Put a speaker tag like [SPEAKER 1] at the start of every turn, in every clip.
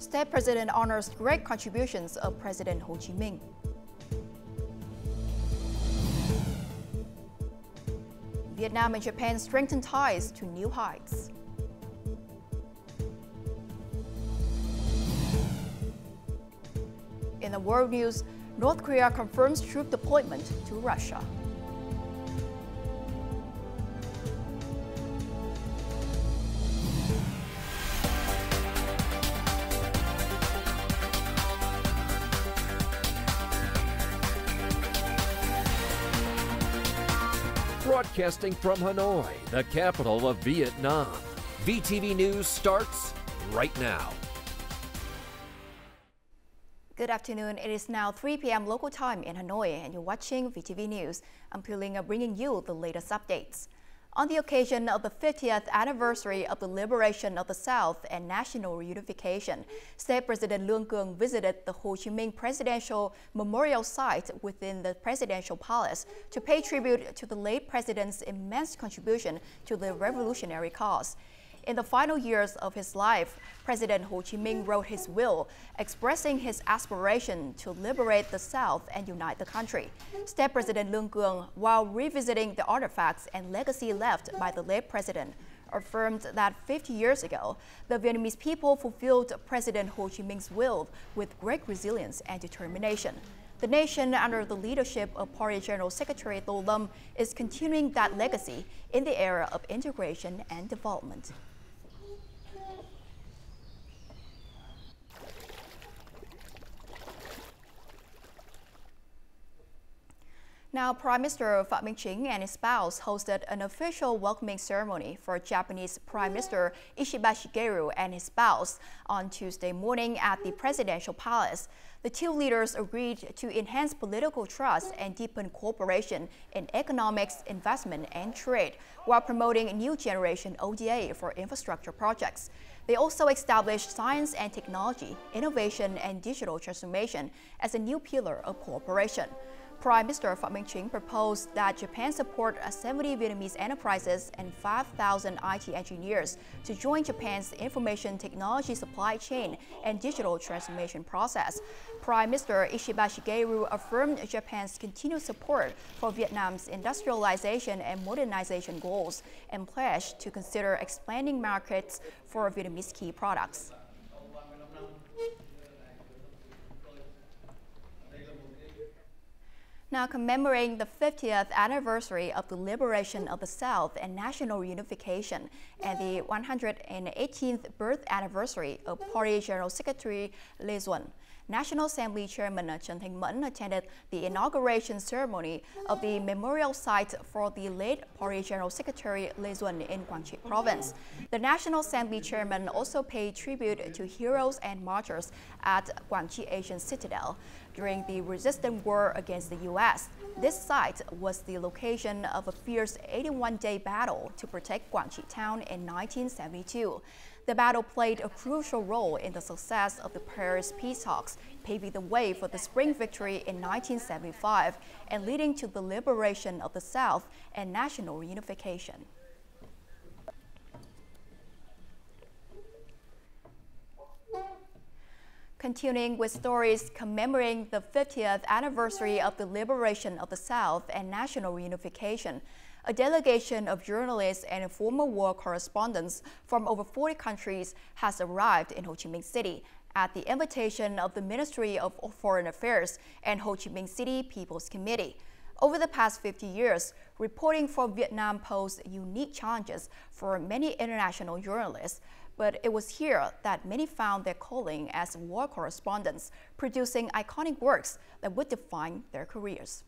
[SPEAKER 1] State President honors great contributions of President Ho Chi Minh. Vietnam and Japan strengthen ties to new heights. In the world news, North Korea confirms troop deployment to Russia.
[SPEAKER 2] Broadcasting from Hanoi, the capital of Vietnam. VTV News starts right now.
[SPEAKER 1] Good afternoon. It is now 3 p.m. local time in Hanoi, and you're watching VTV News. I'm Phie bringing you the latest updates. On the occasion of the 50th anniversary of the liberation of the South and national unification, State President Nguyen visited the Ho Chi Minh Presidential Memorial Site within the Presidential Palace to pay tribute to the late president's immense contribution to the revolutionary cause. In the final years of his life, President Ho Chi Minh wrote his will, expressing his aspiration to liberate the South and unite the country. State President Nguyen, while revisiting the artifacts and legacy left by the late president, affirmed that 50 years ago, the Vietnamese people fulfilled President Ho Chi Minh's will with great resilience and determination. The nation, under the leadership of Party General Secretary Tô Lâm, is continuing that legacy in the era of integration and development. Now, Prime Minister Phie and his spouse hosted an official welcoming ceremony for Japanese Prime Minister Ishiba Shigeru and his spouse on Tuesday morning at the Presidential Palace. The two leaders agreed to enhance political trust and deepen cooperation in economics, investment, and trade, while promoting a new generation ODA for infrastructure projects. They also established science and technology, innovation, and digital transformation as a new pillar of cooperation. Prime Minister Phie proposed that Japan support 70 Vietnamese enterprises and 5,000 IT engineers to join Japan's information technology supply chain and digital transformation process. Prime Minister Ishiba Shigeru affirmed Japan's continued support for Vietnam's industrialization and modernization goals and pledged to consider expanding markets for Vietnamese key products. Now, commemorating the 50th anniversary of the liberation of the South and national unification and the 118th birth anniversary of Party General Secretary Xuan, National Assembly Chairman Trần Thanh Mẫn attended the inauguration ceremony of the memorial site for the late Party General Secretary Xuan in Quảng Trị Province. The National Assembly Chairman also paid tribute to heroes and martyrs at Quảng Trị Asian Citadel during the resistance war against the U.S. This site was the location of a fierce 81-day battle to protect Quảng Trị town in 1972. The battle played a crucial role in the success of the Paris peace talks, paving the way for the spring victory in 1975 and leading to the liberation of the South and national unification. Continuing with stories commemorating the 50th anniversary of the liberation of the South and national unification, a delegation of journalists and former war correspondents from over 40 countries has arrived in Ho Chi Minh City at the invitation of the Ministry of Foreign Affairs and Ho Chi Minh City People's Committee. Over the past 50 years, reporting from Vietnam posed unique challenges for many international journalists, but it was here that many found their calling as war correspondents, producing iconic works that would define their careers.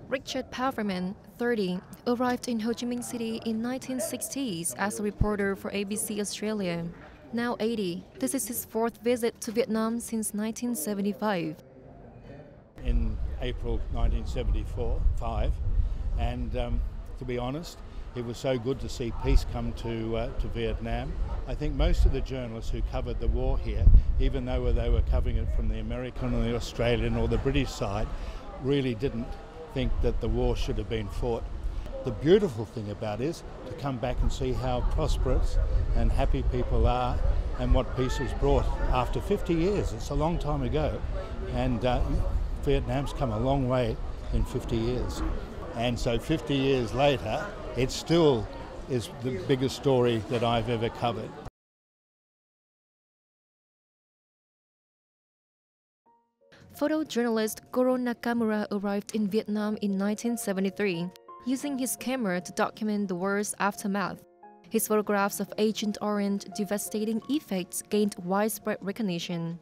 [SPEAKER 3] Richard Paverman, 30, arrived in Ho Chi Minh City in 1960s as a reporter for ABC Australia. Now 80, this is his fourth visit to Vietnam since 1975.
[SPEAKER 4] In April 1975, and to be honest, it was so good to see peace come to Vietnam. I think most of the journalists who covered the war here, even though they were covering it from the American or the Australian or the British side, really didn't think that the war should have been fought. The beautiful thing about it is to come back and see how prosperous and happy people are and what peace has brought after 50 years. It's a long time ago, and Vietnam's come a long way in 50 years. And so 50 years later, it still is the biggest story that I've ever covered.
[SPEAKER 3] Photojournalist Goro Nakamura arrived in Vietnam in 1973, using his camera to document the war's aftermath. His photographs of Agent Orange's devastating effects gained widespread recognition.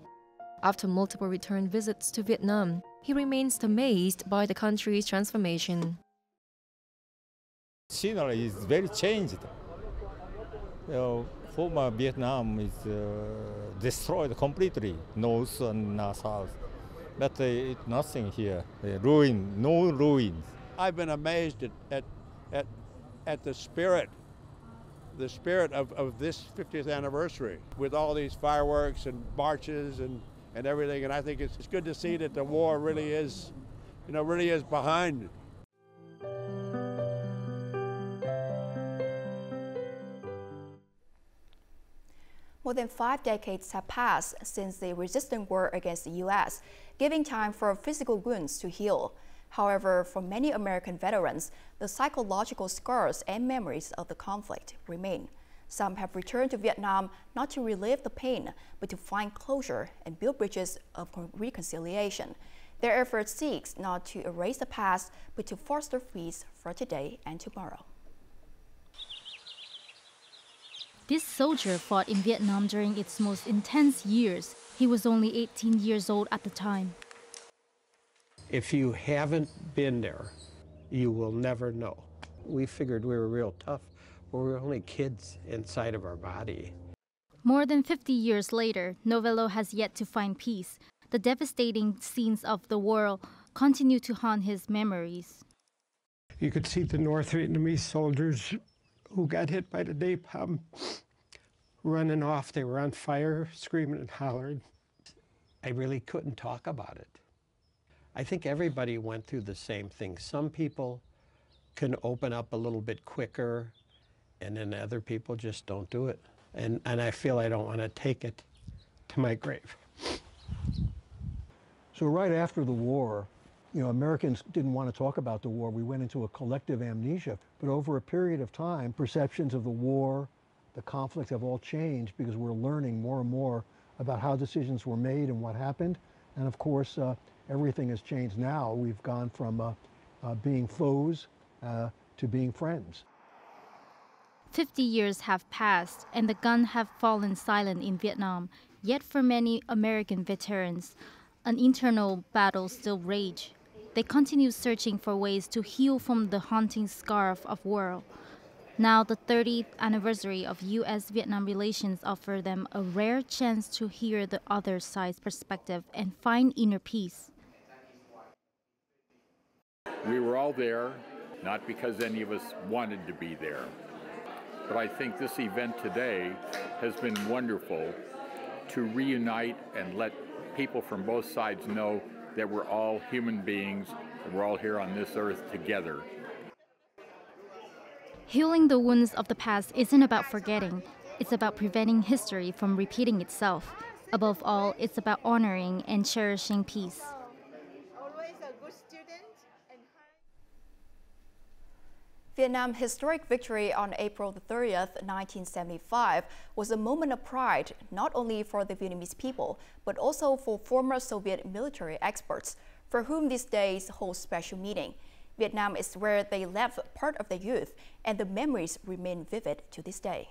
[SPEAKER 3] After multiple return visits to Vietnam, he remains amazed by the country's transformation.
[SPEAKER 5] Scenery is very changed. Former Vietnam is destroyed completely, north and south. But it's nothing here. No ruins.
[SPEAKER 6] I've been amazed at the spirit of this 50th anniversary, with all these fireworks and marches and everything. And I think it's good to see that the war really is behind.
[SPEAKER 1] More than 5 decades have passed since the resistant war against the U.S., giving time for physical wounds to heal. However, for many American veterans, the psychological scars and memories of the conflict remain. Some have returned to Vietnam not to relive the pain, but to find closure and build bridges of reconciliation. Their effort seeks not to erase the past, but to foster peace for today and tomorrow.
[SPEAKER 7] This soldier fought in Vietnam during its most intense years. He was only 18 years old at the time.
[SPEAKER 8] If you haven't been there, you will never know. We figured we were real tough, but we were only kids inside of our body.
[SPEAKER 7] More than 50 years later, Novello has yet to find peace. The devastating scenes of the war continue to haunt his memories.
[SPEAKER 8] You could see the North Vietnamese soldiers who got hit by the napalm running off. They were on fire, screaming and hollering. I really couldn't talk about it. I think everybody went through the same thing. Some people can open up a little bit quicker, and then other people just don't do it. And I feel I don't want to take it to my grave.
[SPEAKER 9] So right after the war, Americans didn't want to talk about the war. We went into a collective amnesia. But over a period of time, perceptions of the war, the conflict have all changed because we're learning more and more about how decisions were made and what happened. And of course, everything has changed now. We've gone from being foes to being friends.
[SPEAKER 7] 50 years have passed and the guns have fallen silent in Vietnam. Yet for many American veterans, an internal battle still rages. They continue searching for ways to heal from the haunting scar of war. Now the 30th anniversary of U.S.-Vietnam relations offers them a rare chance to hear the other side's perspective and find inner peace.
[SPEAKER 10] We were all there, not because any of us wanted to be there. But I think this event today has been wonderful to reunite and let people from both sides know that we're all human beings and we're all here on this earth together.
[SPEAKER 7] Healing the wounds of the past isn't about forgetting. It's about preventing history from repeating itself. Above all, it's about honoring and cherishing peace.
[SPEAKER 1] Vietnam's historic victory on April 30th, 1975 was a moment of pride not only for the Vietnamese people, but also for former Soviet military experts, for whom these days hold special meaning. Vietnam is where they left part of their youth, and the memories remain vivid to this day.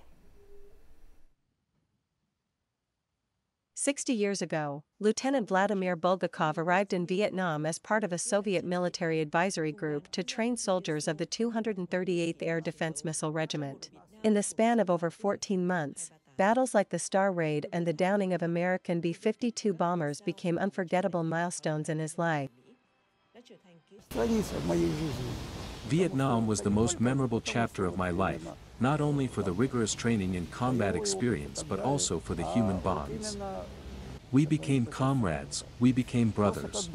[SPEAKER 11] 60 years ago, Lieutenant Vladimir Bulgakov arrived in Vietnam as part of a Soviet military advisory group to train soldiers of the 238th Air Defense Missile Regiment. In the span of over 14 months, battles like the Star Raid and the downing of American B-52 bombers became unforgettable milestones in his life.
[SPEAKER 12] Vietnam was the most memorable chapter of my life, not only for the rigorous training and combat experience but also for the human bonds. We became comrades, we became brothers.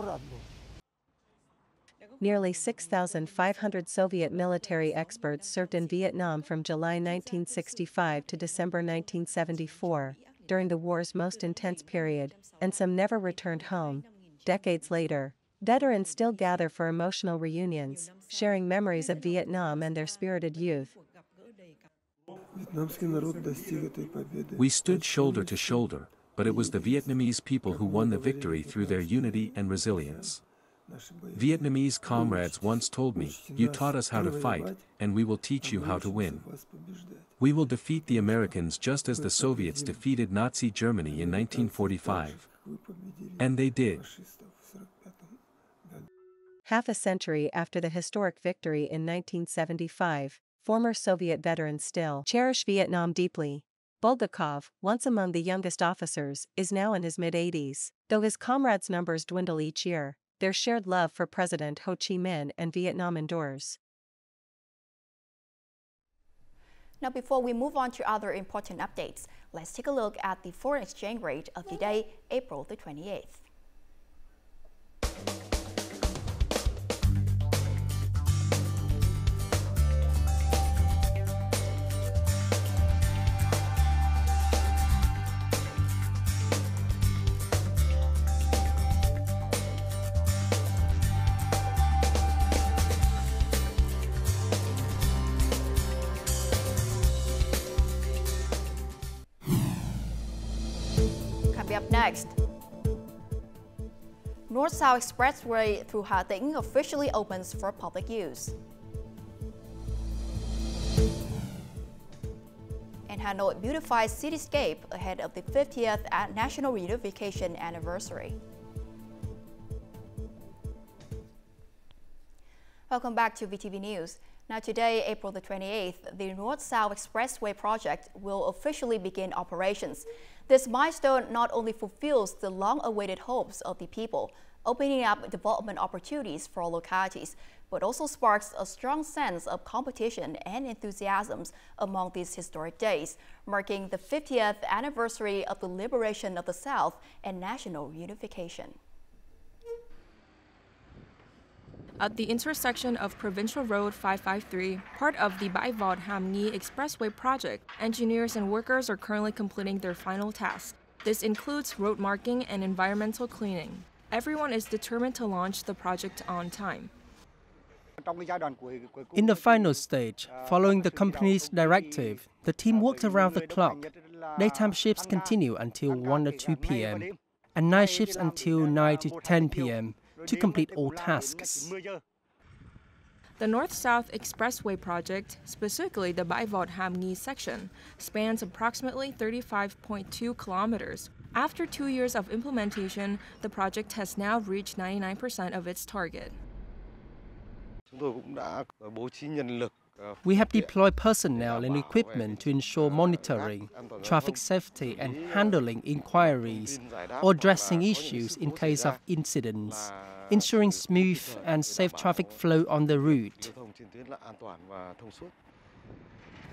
[SPEAKER 11] Nearly 6,500 Soviet military experts served in Vietnam from July 1965 to December 1974, during the war's most intense period, and some never returned home. Decades later, veterans still gather for emotional reunions, sharing memories of Vietnam and their spirited youth.
[SPEAKER 12] We stood shoulder to shoulder, but it was the Vietnamese people who won the victory through their unity and resilience. Vietnamese comrades once told me, "You taught us how to fight, and we will teach you how to win. We will defeat the Americans just as the Soviets defeated Nazi Germany in 1945. And they did."
[SPEAKER 11] Half a century after the historic victory in 1975, former Soviet veterans still cherish Vietnam deeply. Bulgakov, once among the youngest officers, is now in his mid-80s. Though his comrades' numbers dwindle each year, their shared love for President Ho Chi Minh and Vietnam endures.
[SPEAKER 1] Now, before we move on to other important updates, let's take a look at the foreign exchange rate of the day, April the 28th. Up next, North-South Expressway through Hà Tĩnh officially opens for public use. And Hanoi beautifies cityscape ahead of the 50th National Reunification Anniversary. Welcome back to VTV News. Now today, April the 28th, the North-South Expressway project will officially begin operations. This milestone not only fulfills the long-awaited hopes of the people, opening up development opportunities for all localities, but also sparks a strong sense of competition and enthusiasm among these historic days, marking the 50th anniversary of the liberation of the South and national unification.
[SPEAKER 13] At the intersection of Provincial Road 553, part of the Bai Vot Ham Nhi Expressway project, engineers and workers are currently completing their final task. This includes road marking and environmental cleaning. Everyone is determined to launch the project on time.
[SPEAKER 14] In the final stage, following the company's directive, the team worked around the clock. Daytime shifts continue until 1 or 2 p.m. and night shifts until 9 to 10 p.m. to complete all tasks.
[SPEAKER 13] The North-South Expressway project, specifically the Bai Vot Ham Nhi section, spans approximately 35.2 kilometers. After 2 years of implementation, the project has now reached 99% of its target.
[SPEAKER 14] We have deployed personnel and equipment to ensure monitoring, traffic safety and handling inquiries or addressing issues in case of incidents, ensuring smooth and safe traffic flow on the route.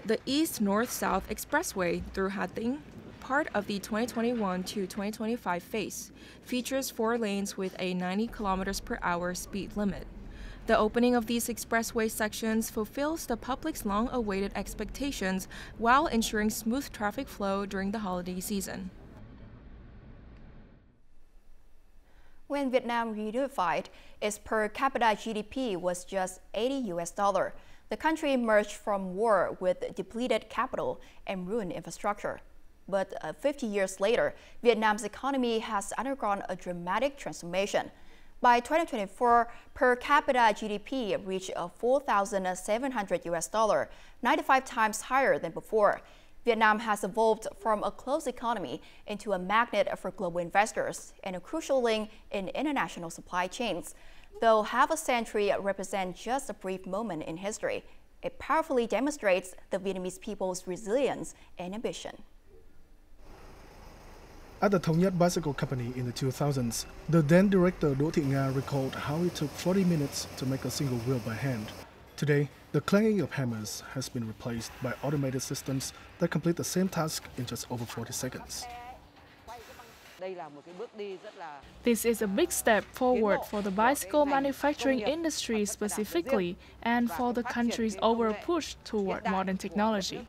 [SPEAKER 13] The East-North-South Expressway through Hà Tĩnh, part of the 2021 to 2025 phase, features 4 lanes with a 90 km/h speed limit. The opening of these expressway sections fulfills the public's long-awaited expectations while ensuring smooth traffic flow during the holiday season.
[SPEAKER 1] When Vietnam reunified, its per capita GDP was just $80. The country emerged from war with depleted capital and ruined infrastructure. But 50 years later, Vietnam's economy has undergone a dramatic transformation. By 2024, per capita GDP reached $4,700, 95 times higher than before. Vietnam has evolved from a closed economy into a magnet for global investors and a crucial link in international supply chains. Though half a century represents just a brief moment in history, it powerfully demonstrates the Vietnamese people's resilience and ambition.
[SPEAKER 15] At the Thống Nhất Bicycle Company in the 2000s, the then director Đỗ Thị Nga recalled how it took 40 minutes to make a single wheel by hand. Today, the clanging of hammers has been replaced by automated systems that complete the same task in just over 40 seconds.
[SPEAKER 16] This is a big step forward for the bicycle manufacturing industry specifically, and for the country's overall push toward modern technology.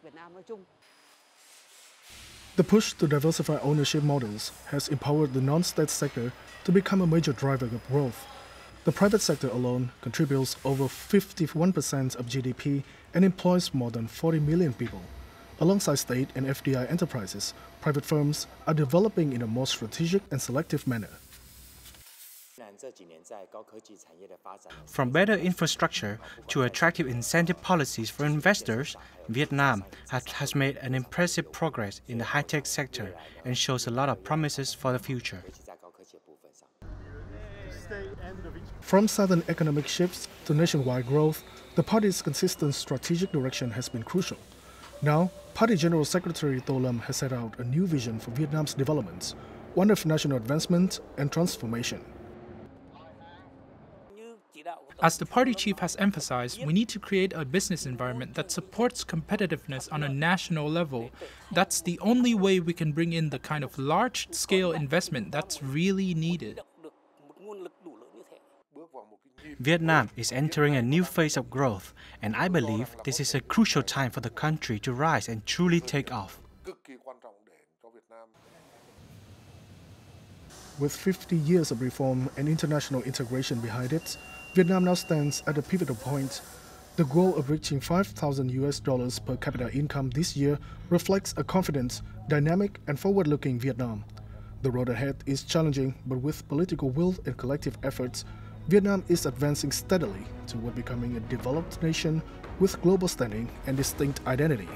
[SPEAKER 15] The push to diversify ownership models has empowered the non-state sector to become a major driver of growth. The private sector alone contributes over 51% of GDP and employs more than 40 million people. Alongside state and FDI enterprises, private firms are developing in a more strategic and selective manner.
[SPEAKER 17] From better infrastructure to attractive incentive policies for investors, Vietnam has made an impressive progress in the high-tech sector and shows a lot of promises for the future.
[SPEAKER 15] From sudden economic shifts to nationwide growth, the party's consistent strategic direction has been crucial. Now, Party General Secretary Tô Lâm has set out a new vision for Vietnam's development, one of national advancement and transformation.
[SPEAKER 18] As the party chief has emphasized, we need to create a business environment that supports competitiveness on a national level. That's the only way we can bring in the kind of large-scale investment that's really needed.
[SPEAKER 17] Vietnam is entering a new phase of growth, and I believe this is a crucial time for the country to rise and truly take off.
[SPEAKER 15] With 50 years of reform and international integration behind it, Vietnam now stands at a pivotal point. The goal of reaching $5,000 per capita income this year reflects a confident, dynamic, and forward-looking Vietnam. The road ahead is challenging, but with political will and collective efforts, Vietnam is advancing steadily toward becoming a developed nation with global standing and distinct identity.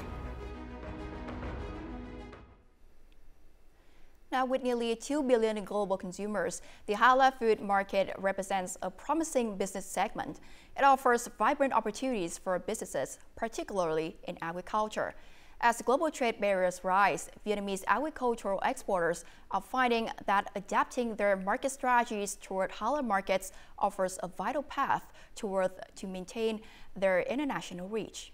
[SPEAKER 1] Now, with nearly 2 billion global consumers, the halal food market represents a promising business segment. It offers vibrant opportunities for businesses, particularly in agriculture. As global trade barriers rise, Vietnamese agricultural exporters are finding that adapting their market strategies toward halal markets offers a vital path to maintain their international reach.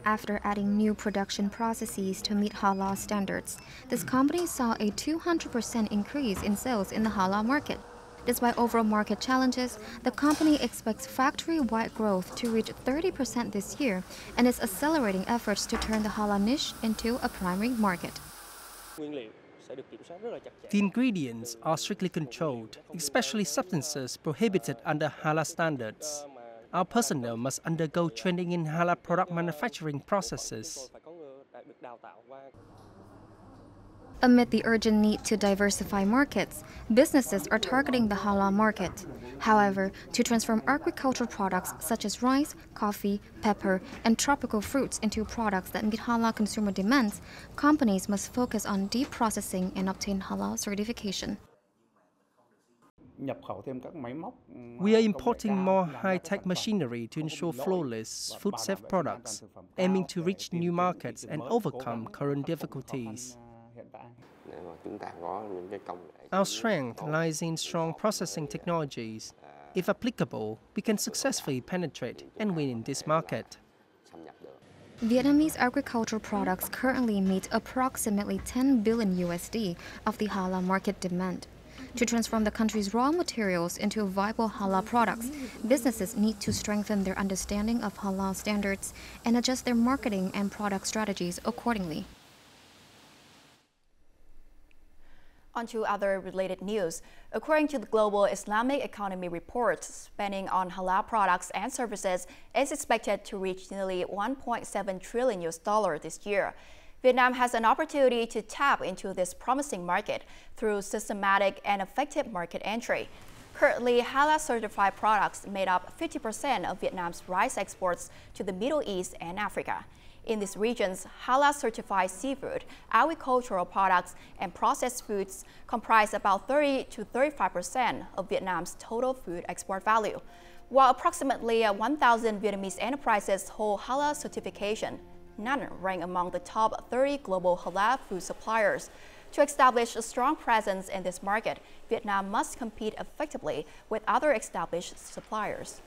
[SPEAKER 3] After adding new production processes to meet halal standards, this company saw a 200% increase in sales in the halal market. Despite overall market challenges, the company expects factory-wide growth to reach 30% this year and is accelerating efforts to turn the halal niche into a primary market.
[SPEAKER 14] The ingredients are strictly controlled, especially substances prohibited under halal standards. Our personnel must undergo training in halal product manufacturing processes.
[SPEAKER 3] Amid the urgent need to diversify markets, businesses are targeting the halal market. However, to transform agricultural products such as rice, coffee, pepper, and tropical fruits into products that meet halal consumer demands, companies must focus on deep processing and obtain halal certification.
[SPEAKER 14] We are importing more high-tech machinery to ensure flawless, food-safe products, aiming to reach new markets and overcome current difficulties. Our strength lies in strong processing technologies. If applicable, we can successfully penetrate and win in this market.
[SPEAKER 3] Vietnamese agricultural products currently meet approximately $10 billion of the halal market demand. To transform the country's raw materials into viable halal products, businesses need to strengthen their understanding of halal standards and adjust their marketing and product strategies accordingly.
[SPEAKER 1] On to other related news. According to the Global Islamic Economy Report, spending on halal products and services is expected to reach nearly $1.7 trillion this year. Vietnam has an opportunity to tap into this promising market through systematic and effective market entry. Currently, halal-certified products made up 50% of Vietnam's rice exports to the Middle East and Africa. In these regions, halal-certified seafood, agricultural products, and processed foods comprise about 30 to 35% of Vietnam's total food export value. While approximately 1,000 Vietnamese enterprises hold halal certification, none rank among the top 30 global halal food suppliers. To establish a strong presence in this market, Vietnam must compete effectively with other established suppliers.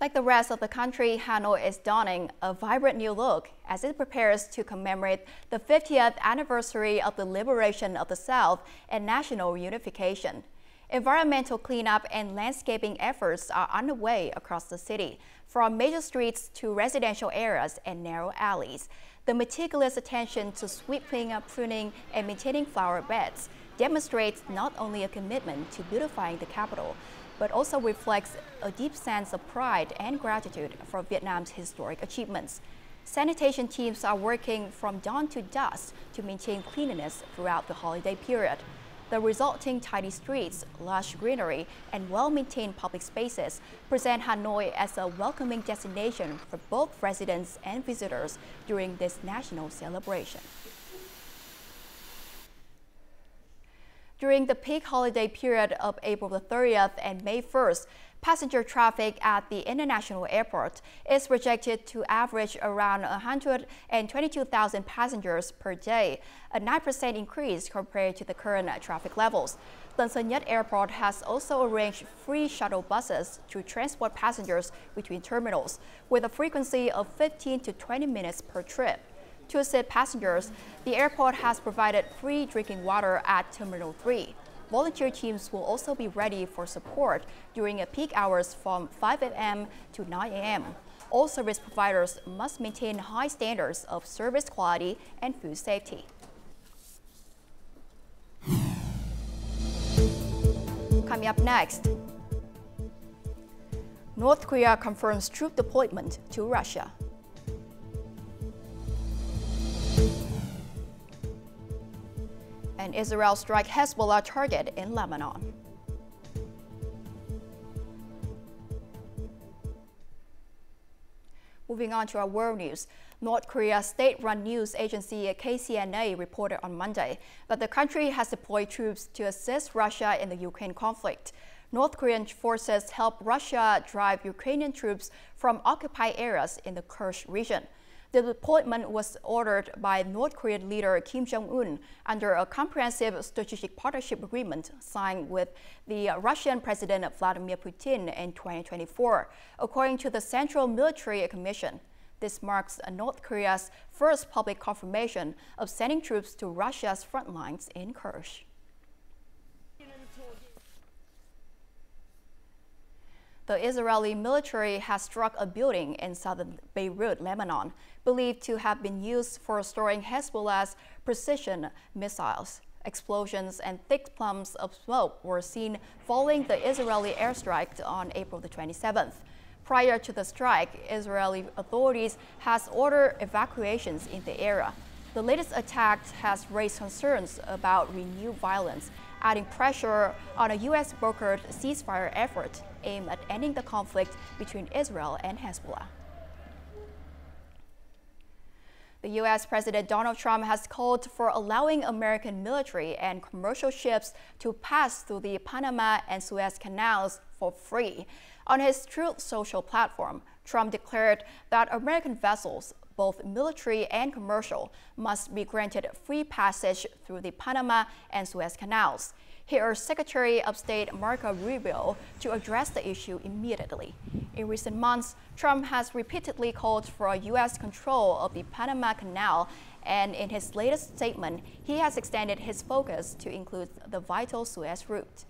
[SPEAKER 1] Like the rest of the country, Hanoi is donning a vibrant new look as it prepares to commemorate the 50th anniversary of the liberation of the South and national unification. Environmental cleanup and landscaping efforts are underway across the city, from major streets to residential areas and narrow alleys. The meticulous attention to sweeping, pruning, and maintaining flower beds demonstrates not only a commitment to beautifying the capital, but also reflects a deep sense of pride and gratitude for Vietnam's historic achievements. Sanitation teams are working from dawn to dusk to maintain cleanliness throughout the holiday period. The resulting tidy streets, lush greenery, and well-maintained public spaces present Hanoi as a welcoming destination for both residents and visitors during this national celebration. During the peak holiday period of April the 30th and May 1st, passenger traffic at the international airport is projected to average around 122,000 passengers per day, a 9% increase compared to the current traffic levels. Tân Sơn Nhất Airport has also arranged free shuttle buses to transport passengers between terminals, with a frequency of 15 to 20 minutes per trip. To assist passengers, the airport has provided free drinking water at Terminal 3. Volunteer teams will also be ready for support during peak hours from 5 a.m. to 9 a.m. All service providers must maintain high standards of service quality and food safety. Coming up next, North Korea confirms troop deployment to Russia. And Israel strike Hezbollah target in Lebanon. Moving on to our world news. North Korea's state-run news agency KCNA reported on Monday that the country has deployed troops to assist Russia in the Ukraine conflict. North Korean forces helped Russia drive Ukrainian troops from occupied areas in the Kursk region. The deployment was ordered by North Korean leader Kim Jong-un under a comprehensive strategic partnership agreement signed with the Russian President Vladimir Putin in 2024, according to the Central Military Commission. This marks North Korea's first public confirmation of sending troops to Russia's front lines in Kursk. The Israeli military has struck a building in southern Beirut, Lebanon, believed to have been used for storing Hezbollah's precision missiles. Explosions and thick plumes of smoke were seen following the Israeli airstrike on April the 27th. Prior to the strike, Israeli authorities has ordered evacuations in the area. The latest attack has raised concerns about renewed violence, adding pressure on a U.S.-brokered ceasefire effort aimed at ending the conflict between Israel and Hezbollah. The U.S. President Donald Trump has called for allowing American military and commercial ships to pass through the Panama and Suez Canals for free. On his Truth Social platform, Trump declared that American vessels, both military and commercial, must be granted free passage through the Panama and Suez Canals. He urged Secretary of State Marco Rubio to address the issue immediately. In recent months, Trump has repeatedly called for a U.S. control of the Panama Canal, and in his latest statement, he has extended his focus to include the vital Suez route.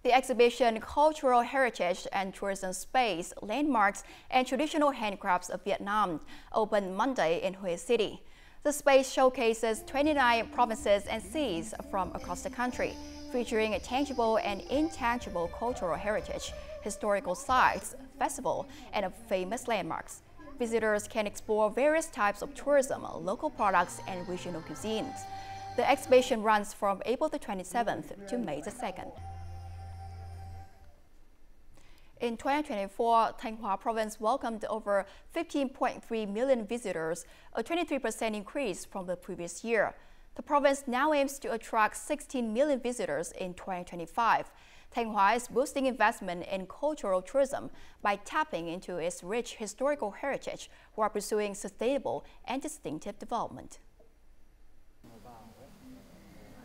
[SPEAKER 1] The exhibition Cultural Heritage and Tourism Space, Landmarks and Traditional Handcrafts of Vietnam opened Monday in Hue City. The space showcases 29 provinces and cities from across the country, featuring a tangible and intangible cultural heritage, historical sites, festival, and famous landmarks. Visitors can explore various types of tourism, local products, and regional cuisines. The exhibition runs from April the 27th to May the 2nd. In 2024, Tanga Province welcomed over 15.3 million visitors, a 23% increase from the previous year. The province now aims to attract 16 million visitors in 2025. Tanga is boosting investment in cultural tourism by tapping into its rich historical heritage while pursuing sustainable and distinctive development.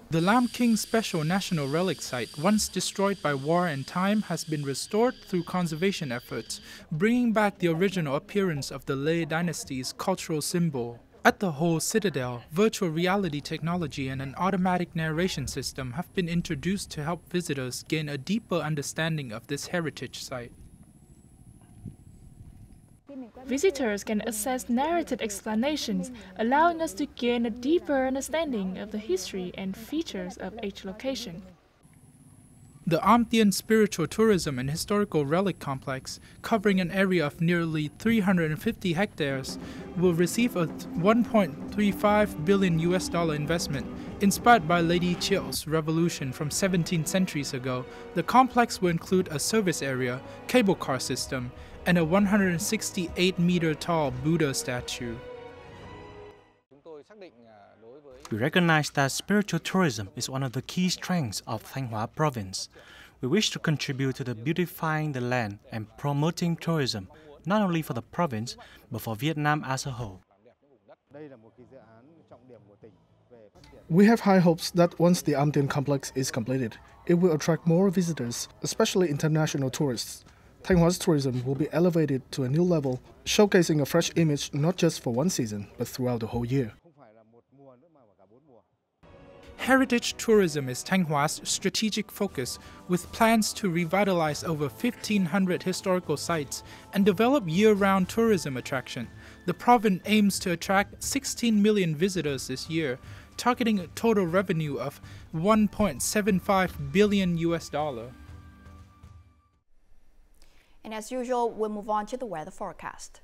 [SPEAKER 18] The Lam King Special National Relic Site, once destroyed by war and time, has been restored through conservation efforts, bringing back the original appearance of the Lei dynasty's cultural symbol. At the whole citadel, virtual reality technology and an automatic narration system have been introduced to help visitors gain a deeper understanding of this heritage site.
[SPEAKER 16] Visitors can access narrated explanations, allowing us to gain a deeper understanding of the history and features of each location.
[SPEAKER 18] The Am Tien Spiritual Tourism and Historical Relic Complex, covering an area of nearly 350 hectares, will receive a $1.35 billion investment. Inspired by Lady Chiao's revolution from 17 centuries ago, the complex will include a service area, cable car system, and a 168-meter-tall Buddha statue.
[SPEAKER 17] We recognize that spiritual tourism is one of the key strengths of Tanga Province. We wish to contribute to the beautifying the land and promoting tourism, not only for the province, but for Vietnam as a whole.
[SPEAKER 15] We have high hopes that once the Am Tien complex is completed, it will attract more visitors, especially international tourists. Thanh Hoa's tourism will be elevated to a new level, showcasing a fresh image not just for one season, but throughout the whole year.
[SPEAKER 18] Heritage tourism is Thanh Hoa's strategic focus, with plans to revitalize over 1,500 historical sites and develop year-round tourism attraction. The province aims to attract 16 million visitors this year, targeting a total revenue of $1.75 billion.
[SPEAKER 1] And as usual, we'll move on to the weather forecast.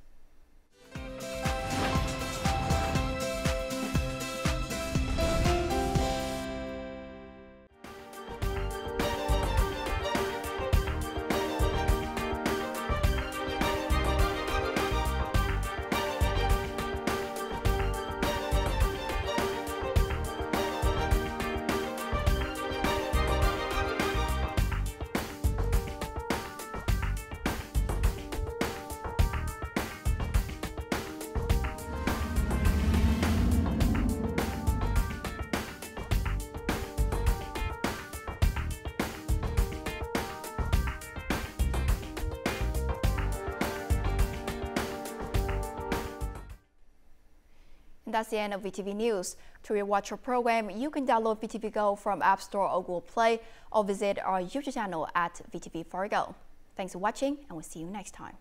[SPEAKER 1] That's the end of VTV News. To rewatch our program, you can download VTVgo from App Store or Google Play, or visit our YouTube channel at VTV4go. Thanks for watching, and we'll see you next time.